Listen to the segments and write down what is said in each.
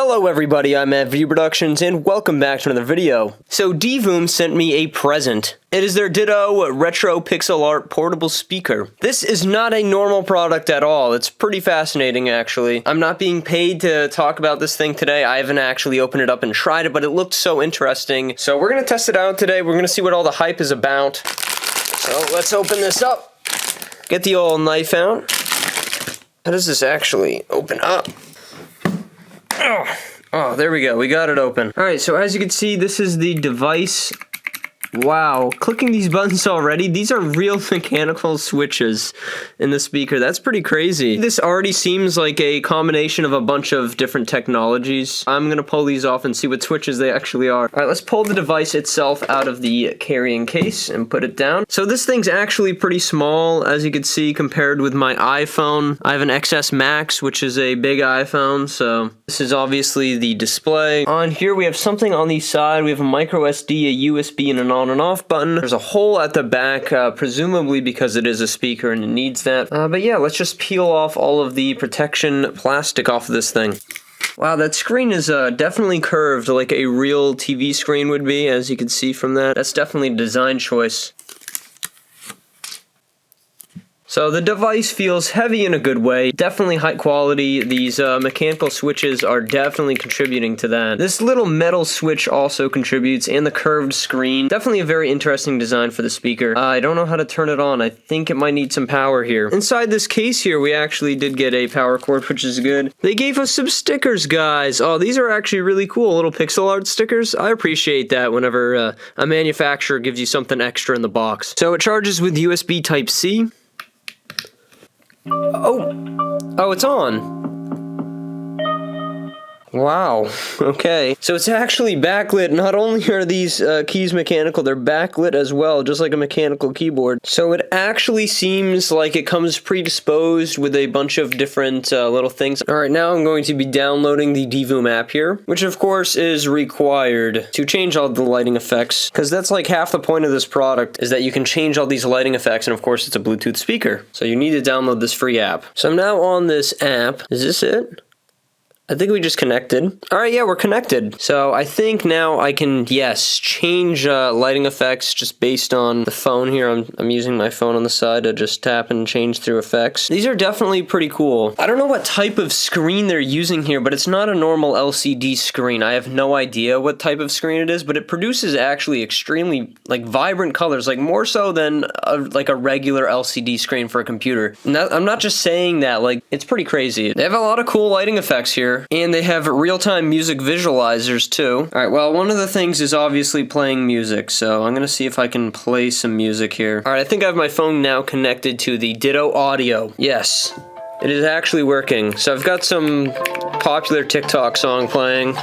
Hello everybody, I'm at View Productions and welcome back to another video. So Divoom sent me a present. It is their Ditto retro pixel art portable speaker. This is not a normal product at all. It's pretty fascinating actually. I'm not being paid to talk about this thing today. I haven't actually opened it up and tried it, but it looked so interesting. So we're gonna test it out today. We're gonna see what all the hype is about. So let's open this up. Get the old knife out. How does this actually open up? Oh, there we go. We got it open. Alright, so as you can see, this is the device. Wow, clicking these buttons already, these are real mechanical switches in the speaker. That's pretty crazy. This already seems like a combination of a bunch of different technologies. I'm gonna pull these off and see what switches they actually are. Alright, let's pull the device itself out of the carrying case and put it down. So this thing's actually pretty small, as you can see, compared with my iPhone. I have an XS Max, which is a big iPhone, so this is obviously the display. On here we have something on the side. We have a micro SD, a USB, and an on and off button. There's a hole at the back, presumably because it is a speaker and it needs that. But yeah, let's just peel off all of the protection plastic off of this thing. Wow, that screen is definitely curved like a real TV screen would be, as you can see from that. That's definitely a design choice. So the device feels heavy in a good way, definitely high quality. These mechanical switches are definitely contributing to that. This little metal switch also contributes, and the curved screen. Definitely a very interesting design for the speaker. I don't know how to turn it on. I think it might need some power here. Inside this case here, we actually did get a power cord, which is good. They gave us some stickers, guys. Oh, these are actually really cool, little pixel art stickers. I appreciate that whenever a manufacturer gives you something extra in the box. So it charges with USB Type-C. Oh, it's on. Wow, okay. So it's actually backlit. Not only are these keys mechanical, they're backlit as well, just like a mechanical keyboard. So it actually seems like it comes predisposed with a bunch of different little things. Alright, now I'm going to be downloading the Divoom app here, which of course is required to change all the lighting effects, because that's like half the point of this product, is that you can change all these lighting effects, and of course it's a Bluetooth speaker. So you need to download this free app. So I'm now on this app. Is this it? I think we just connected. Alright, yeah, we're connected. So I think now I can, yes, change lighting effects just based on the phone here. I'm using my phone on the side to just tap and change through effects. These are definitely pretty cool. I don't know what type of screen they're using here, but it's not a normal LCD screen. I have no idea what type of screen it is, but it produces actually extremely, like, vibrant colors, like more so than like a regular LCD screen for a computer. I'm not just saying that, like, it's pretty crazy. They have a lot of cool lighting effects here. And they have real-time music visualizers too. Alright, well, one of the things is obviously playing music, so I'm gonna see if I can play some music here. Alright, I think I have my phone now connected to the Ditto audio. Yes, it is actually working. So I've got some popular TikTok song playing.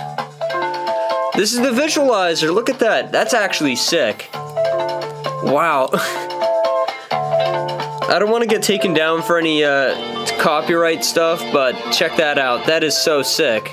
This is the visualizer, look at that. That's actually sick. Wow. I don't want to get taken down for any copyright stuff, but check that out. That is so sick.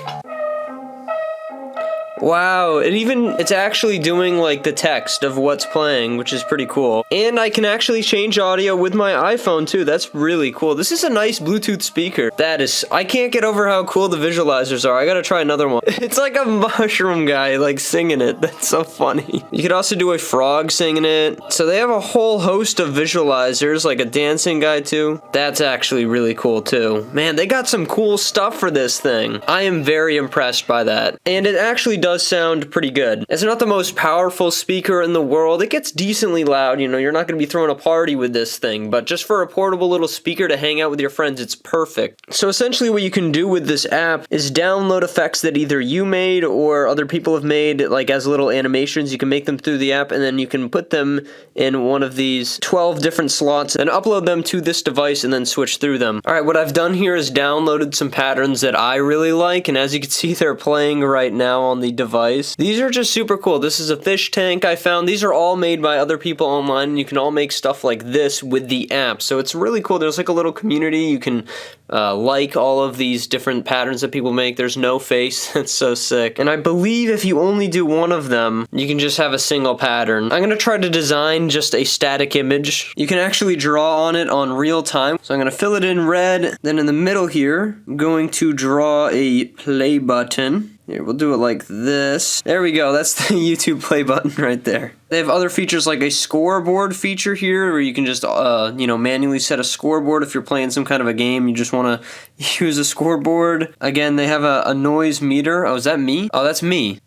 Wow, it's actually doing like the text of what's playing, which is pretty cool. And I can actually change audio with my iPhone too. That's really cool. This is a nice Bluetooth speaker. I can't get over how cool the visualizers are. I gotta try another one. It's like a mushroom guy like singing it. That's so funny. You could also do a frog singing it. So they have a whole host of visualizers, like a dancing guy too. That's actually really cool too. Man, they got some cool stuff for this thing. I am very impressed by that. And it actually does sound pretty good. It's not the most powerful speaker in the world. It gets decently loud, you know, you're not going to be throwing a party with this thing, but just for a portable little speaker to hang out with your friends, it's perfect. So essentially what you can do with this app is download effects that either you made or other people have made, like as little animations. You can make them through the app, and then you can put them in one of these 12 different slots and upload them to this device and then switch through them. Alright, what I've done here is downloaded some patterns that I really like, and as you can see, they're playing right now on the device. These are just super cool. This is a fish tank I found. These are all made by other people online, and you can all make stuff like this with the app. So it's really cool. There's like a little community. You can like all of these different patterns that people make. There's no face. That's so sick. And I believe if you only do one of them, you can just have a single pattern. I'm gonna try to design just a static image. You can actually draw on it on real time. So I'm gonna fill it in red. Then in the middle here, I'm going to draw a play button. Here, we'll do it like this. There we go. That's the YouTube play button right there. They have other features like a scoreboard feature here where you can just, manually set a scoreboard if you're playing some kind of a game. You just want to use a scoreboard. Again, they have a noise meter. Oh, is that me? Oh, that's me.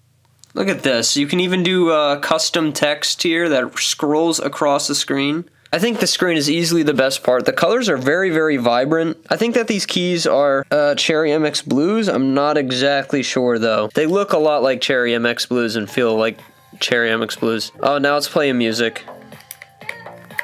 Look at this. You can even do custom text here that scrolls across the screen. I think the screen is easily the best part. The colors are very, very vibrant. I think that these keys are Cherry MX Blues. I'm not exactly sure, though. They look a lot like Cherry MX Blues and feel like Cherry MX Blues. Oh, now it's playing music.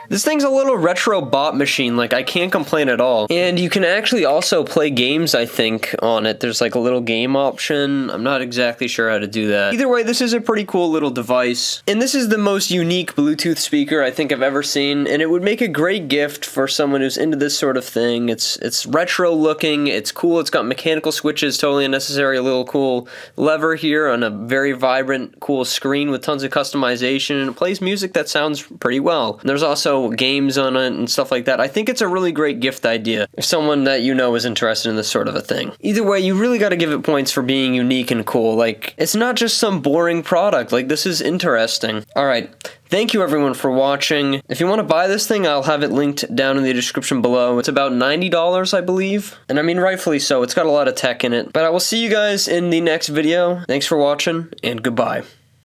This thing's a little retro bot machine, like I can't complain at all. And you can actually also play games, I think, on it. There's like a little game option. I'm not exactly sure how to do that. Either way, this is a pretty cool little device. And this is the most unique Bluetooth speaker I think I've ever seen, and it would make a great gift for someone who's into this sort of thing. It's retro looking, it's cool, it's got mechanical switches, totally unnecessary, a little cool lever here on a very vibrant, cool screen with tons of customization, and it plays music that sounds pretty well. And there's also games on it and stuff like that. I think it's a really great gift idea if someone that you know is interested in this sort of a thing. Either way, you really got to give it points for being unique and cool. Like, it's not just some boring product. Like, this is interesting. All right. Thank you everyone for watching. If you want to buy this thing, I'll have it linked down in the description below. It's about $90, I believe. And I mean, rightfully so. It's got a lot of tech in it. But I will see you guys in the next video. Thanks for watching, and goodbye.